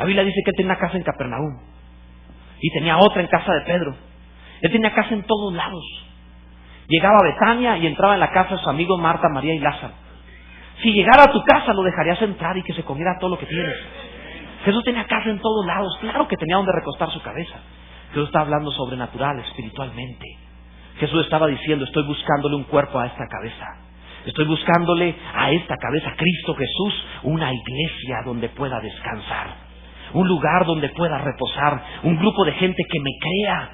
La Biblia dice que él tenía una casa en Capernaum y tenía otra en casa de Pedro. Él tenía casa en todos lados. Llegaba a Betania y entraba en la casa de sus amigos Marta, María y Lázaro. Si llegara a tu casa, lo dejarías entrar y que se comiera todo lo que tienes. Jesús tenía casa en todos lados. Claro que tenía donde recostar su cabeza. Jesús está hablando sobrenatural, espiritualmente. Jesús estaba diciendo, estoy buscándole un cuerpo a esta cabeza. Estoy buscándole a esta cabeza, Cristo Jesús, una iglesia donde pueda descansar. Un lugar donde pueda reposar. Un grupo de gente que me crea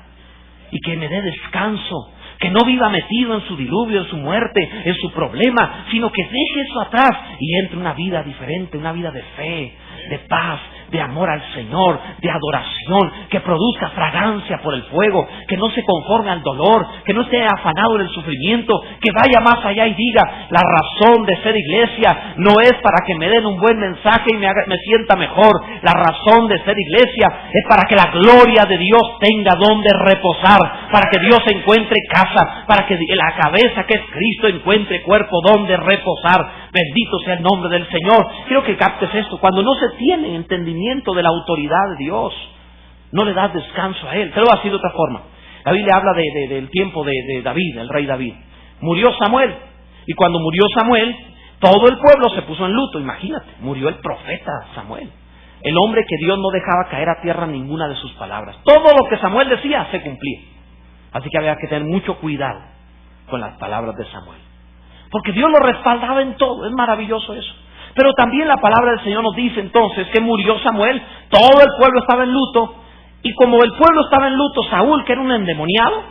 y que me dé descanso. Que no viva metido en su diluvio, en su muerte, en su problema, sino que deje eso atrás y entre una vida diferente, una vida de fe, de paz, de amor al Señor, de adoración, que produzca fragancia por el fuego, que no se conforme al dolor, que no esté afanado en el sufrimiento, que vaya más allá y diga, la razón de ser iglesia no es para que me den un buen mensaje y me sienta mejor. La razón de ser iglesia es para que la gloria de Dios tenga donde reposar, para que Dios encuentre casa, para que la cabeza que es Cristo encuentre cuerpo donde reposar. Bendito sea el nombre del Señor. Quiero que captes esto. Cuando no se tiene entendimiento de la autoridad de Dios, no le das descanso a Él. Te lo voy a decir de otra forma. La Biblia habla del tiempo de David, el rey David. Murió Samuel. Y cuando murió Samuel, todo el pueblo se puso en luto. Imagínate, murió el profeta Samuel. El hombre que Dios no dejaba caer a tierra ninguna de sus palabras. Todo lo que Samuel decía se cumplía. Así que había que tener mucho cuidado con las palabras de Samuel. Porque Dios lo respaldaba en todo. Es maravilloso eso. Pero también la palabra del Señor nos dice entonces que murió Samuel, todo el pueblo estaba en luto, y como el pueblo estaba en luto, Saúl, que era un endemoniado,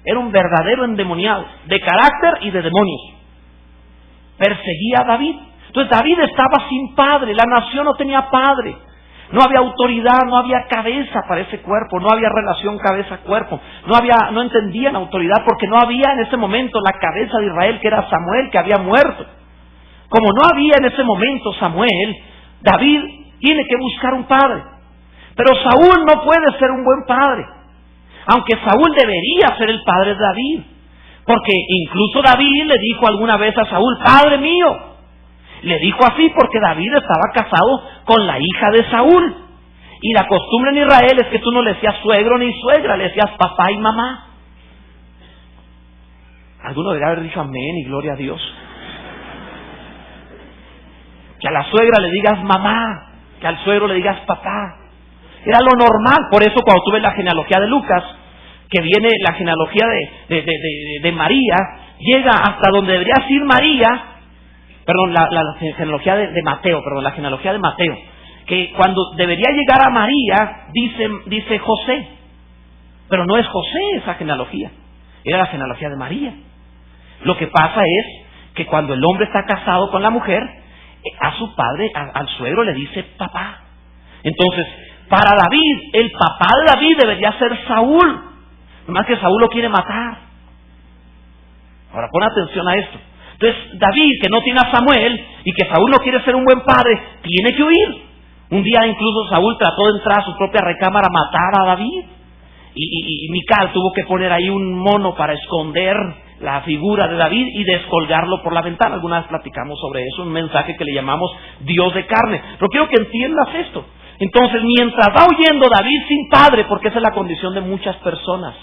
era un verdadero endemoniado, de carácter y de demonios, perseguía a David. Entonces David estaba sin padre, la nación no tenía padre, no había autoridad, no había cabeza para ese cuerpo, no había relación cabeza-cuerpo, no entendían autoridad porque no había en ese momento la cabeza de Israel, que era Samuel, que había muerto. Como no había en ese momento Samuel, David tiene que buscar un padre. Pero Saúl no puede ser un buen padre, aunque Saúl debería ser el padre de David, porque incluso David le dijo alguna vez a Saúl, Padre mío. Le dijo así porque David estaba casado con la hija de Saúl. Y la costumbre en Israel es que tú no le decías suegro ni suegra, le decías papá y mamá. Alguno debería haber dicho amén y gloria a Dios. Que a la suegra le digas mamá, que al suegro le digas papá. Era lo normal. Por eso cuando tú ves la genealogía de Lucas, que viene la genealogía de María, llega hasta donde debería ir María. Perdón, la genealogía de Mateo, la genealogía de Mateo, que cuando debería llegar a María, dice José, pero no es José esa genealogía, era la genealogía de María. Lo que pasa es que cuando el hombre está casado con la mujer, a su padre, al suegro le dice papá. Entonces, para David, el papá de David debería ser Saúl, nomás que Saúl lo quiere matar. Ahora pon atención a esto. Entonces David, que no tiene a Samuel y que Saúl no quiere ser un buen padre, tiene que huir. Un día incluso Saúl trató de entrar a su propia recámara a matar a David. Y Mical tuvo que poner ahí un mono para esconder la figura de David y descolgarlo por la ventana. Alguna vez platicamos sobre eso, un mensaje que le llamamos Dios de carne. Pero quiero que entiendas esto. Entonces, mientras va huyendo David sin padre, porque esa es la condición de muchas personas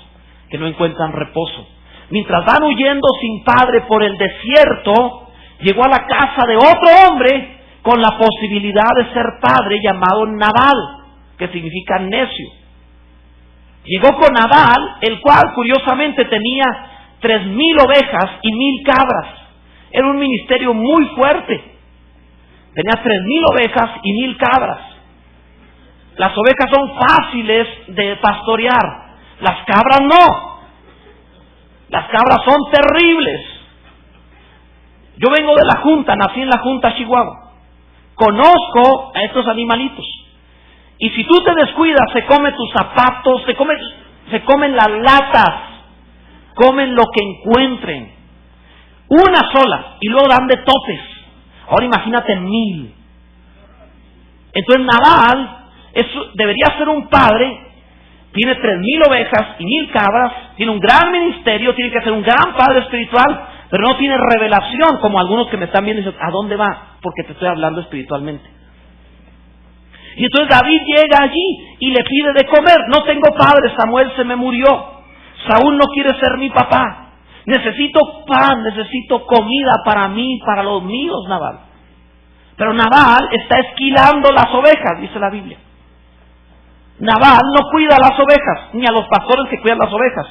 que no encuentran reposo, mientras van huyendo sin padre por el desierto, llegó a la casa de otro hombre con la posibilidad de ser padre, llamado Nabal, que significa necio. Llegó con Nabal, el cual curiosamente tenía 3,000 ovejas y 1,000 cabras. Era un ministerio muy fuerte. Tenía 3,000 ovejas y 1,000 cabras. Las ovejas son fáciles de pastorear, las cabras no. Las cabras son terribles. Yo vengo de la Junta, nací en la Junta, Chihuahua. Conozco a estos animalitos. Y si tú te descuidas, se comen tus zapatos, se comen las latas, comen lo que encuentren. Una sola, y luego dan de topes. Ahora imagínate 1,000. Entonces Nabal debería ser un padre. Tiene 3,000 ovejas y 1,000 cabras, tiene un gran ministerio, tiene que ser un gran padre espiritual, pero no tiene revelación, como algunos que me están viendo y dicen, ¿a dónde va? Porque te estoy hablando espiritualmente. Y entonces David llega allí y le pide de comer. No tengo padre, Samuel se me murió. Saúl no quiere ser mi papá. Necesito pan, necesito comida para mí, para los míos, Nabal. Pero Nabal está esquilando las ovejas, dice la Biblia. Nabal no cuida a las ovejas, ni a los pastores que cuidan las ovejas.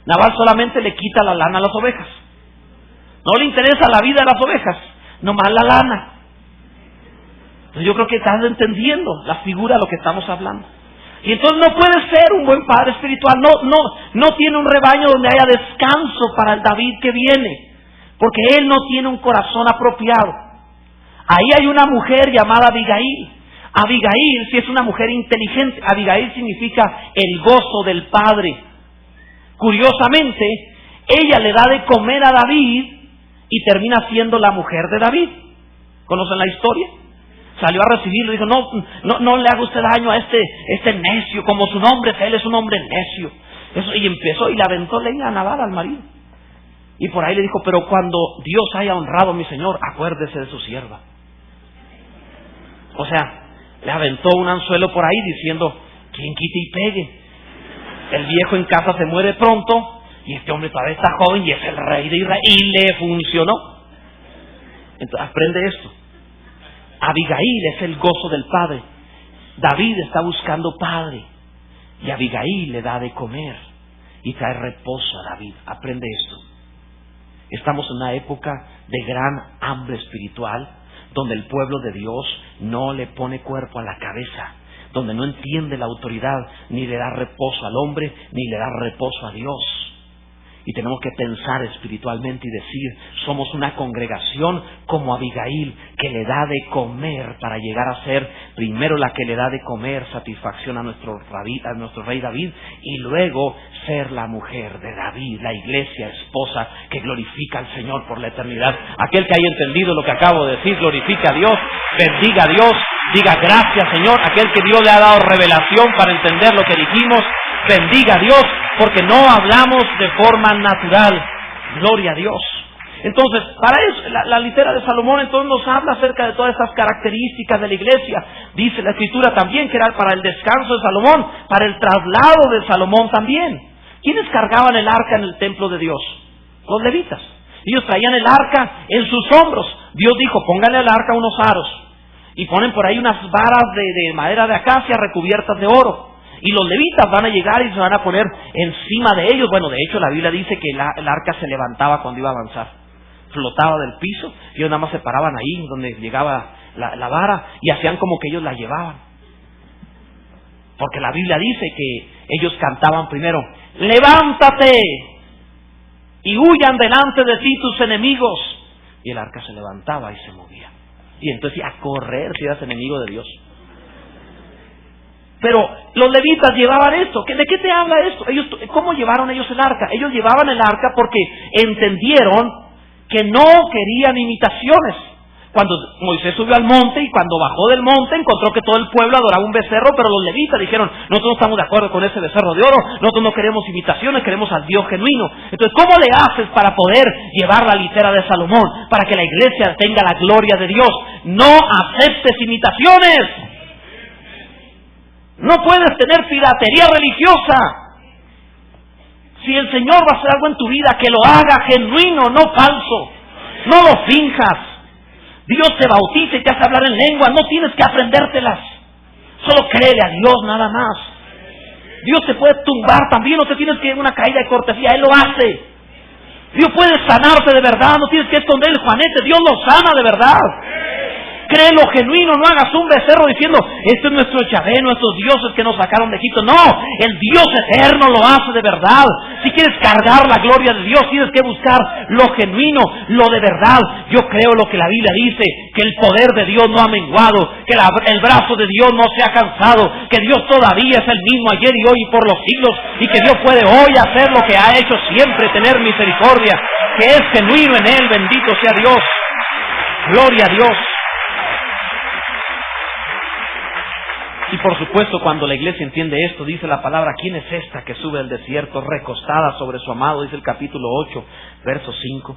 Nabal solamente le quita la lana a las ovejas. No le interesa la vida de las ovejas, nomás la lana. Entonces yo creo que estás entendiendo la figura de lo que estamos hablando. Y entonces no puede ser un buen padre espiritual. No tiene un rebaño donde haya descanso para el David que viene, porque él no tiene un corazón apropiado. Ahí hay una mujer llamada Abigail. Abigail sí es una mujer inteligente. Abigail significa el gozo del padre. Curiosamente, ella le da de comer a David y termina siendo la mujer de David. ¿Conocen la historia? Salió a recibirlo y dijo, no le haga usted daño a este necio, como su nombre es él, es un hombre necio. Y empezó y le aventó leña a Nabal, al marido. Y por ahí le dijo, pero cuando Dios haya honrado a mi señor, acuérdese de su sierva. O sea, le aventó un anzuelo por ahí diciendo, ¿quién quite y pegue? El viejo en casa se muere pronto y este hombre todavía está joven y es el rey de Israel. Y le funcionó. Entonces aprende esto. Abigail es el gozo del padre. David está buscando padre y Abigail le da de comer y trae reposo a David. Aprende esto. Estamos en una época de gran hambre espiritual, donde el pueblo de Dios no le pone cuerpo a la cabeza, donde no entiende la autoridad, ni le da reposo al hombre, ni le da reposo a Dios. Y tenemos que pensar espiritualmente y decir, somos una congregación como Abigail, que le da de comer para llegar a ser primero la que le da de comer satisfacción a nuestro rey David, y luego ser la mujer de David, la iglesia esposa que glorifica al Señor por la eternidad. Aquel que haya entendido lo que acabo de decir, glorifica a Dios, bendiga a Dios, diga gracias Señor. Aquel que Dios le ha dado revelación para entender lo que dijimos, bendiga a Dios, porque no hablamos de forma natural. Gloria a Dios. Entonces, para eso, la litera de Salomón entonces nos habla acerca de todas estas características de la iglesia. Dice la Escritura también que era para el descanso de Salomón, para el traslado de Salomón también. ¿Quiénes cargaban el arca en el templo de Dios? Los levitas. Ellos traían el arca en sus hombros. Dios dijo, pónganle al arca unos aros. Y ponen por ahí unas varas de madera de acacia recubiertas de oro. Y los levitas van a llegar y se van a poner encima de ellos. Bueno, de hecho la Biblia dice que el arca se levantaba cuando iba a avanzar. Flotaba del piso. Y ellos nada más se paraban ahí donde llegaba la vara y hacían como que ellos la llevaban. Porque la Biblia dice que ellos cantaban primero, levántate y huyan delante de ti tus enemigos. Y el arca se levantaba y se movía. Y entonces a correr si eras enemigo de Dios. Pero los levitas llevaban esto. ¿De qué te habla esto? ¿Cómo llevaron ellos el arca? Ellos llevaban el arca porque entendieron que no querían imitaciones. Cuando Moisés subió al monte y cuando bajó del monte encontró que todo el pueblo adoraba un becerro, pero los levitas dijeron, nosotros no estamos de acuerdo con ese becerro de oro, nosotros no queremos imitaciones, queremos al Dios genuino. Entonces, ¿cómo le haces para poder llevar la litera de Salomón? Para que la iglesia tenga la gloria de Dios. No aceptes imitaciones. No puedes tener piratería religiosa. Si el Señor va a hacer algo en tu vida, que lo haga genuino, no falso. No lo finjas. Dios te bautiza y te hace hablar en lengua, no tienes que aprendértelas. Solo créele a Dios nada más. Dios te puede tumbar también, no te tienes que ir a una caída de cortesía, Él lo hace. Dios puede sanarte de verdad, no tienes que esconder el juanete, Dios lo sana de verdad. Créelo genuino, no hagas un becerro diciendo, este es nuestro Yahvé, nuestros dioses que nos sacaron de Egipto. No, el Dios eterno lo hace de verdad. Si quieres cargar la gloria de Dios, tienes que buscar lo genuino, lo de verdad. Yo creo lo que la Biblia dice, que el poder de Dios no ha menguado, que el brazo de Dios no se ha cansado, que Dios todavía es el mismo ayer y hoy y por los siglos, y que Dios puede hoy hacer lo que ha hecho siempre, tener misericordia, que es genuino en Él, bendito sea Dios. Gloria a Dios. Y por supuesto, cuando la iglesia entiende esto, dice la palabra, ¿quién es esta que sube al desierto recostada sobre su amado? Dice el capítulo 8, verso 5.